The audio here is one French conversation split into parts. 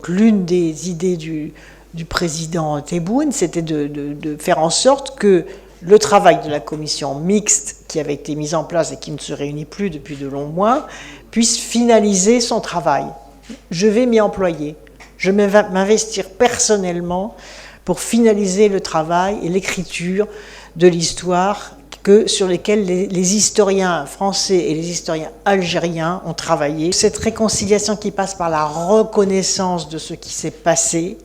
l'une des idées du président Tebboune, c'était de faire en sorte que le travail de la commission mixte qui avait été mise en place et qui ne se réunit plus depuis de longs mois puisse finaliser son travail. Je vais m'y employer. Je vais m'investir personnellement pour finaliser le travail et l'écriture de l'histoire sur lesquelles les historiens français et les historiens algériens ont travaillé. Cette réconciliation qui passe par la reconnaissance de ce qui s'est passé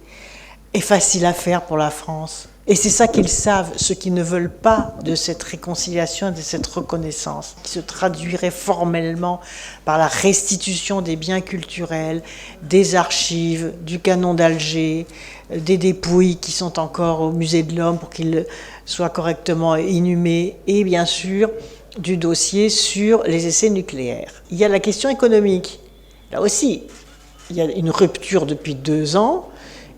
est facile à faire pour la France. Et c'est ça qu'ils savent, ceux qui ne veulent pas de cette réconciliation et de cette reconnaissance, qui se traduirait formellement par la restitution des biens culturels, des archives, du canon d'Alger, des dépouilles qui sont encore au musée de l'Homme pour qu'ils soient correctement inhumés, et bien sûr du dossier sur les essais nucléaires. Il y a la question économique. Là aussi, il y a une rupture depuis 2 ans,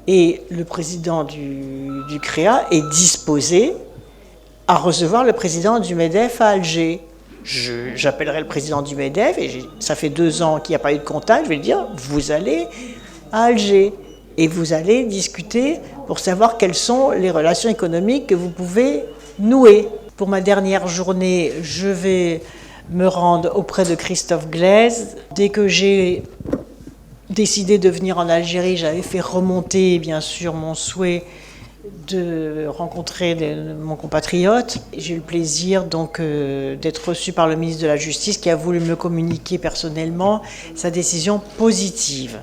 et le président du CREA est disposé à recevoir le président du MEDEF à Alger. J'appellerai le président du MEDEF, et ça fait 2 ans qu'il n'y a pas eu de contact, je vais lui dire, vous allez à Alger, et vous allez discuter pour savoir quelles sont les relations économiques que vous pouvez nouer. Pour ma dernière journée, je vais me rendre auprès de Christophe Glaise. Dès que j'ai décidé de venir en Algérie, j'avais fait remonter bien sûr mon souhait de rencontrer mon compatriote. J'ai eu le plaisir donc d'être reçu par le ministre de la Justice qui a voulu me communiquer personnellement sa décision positive.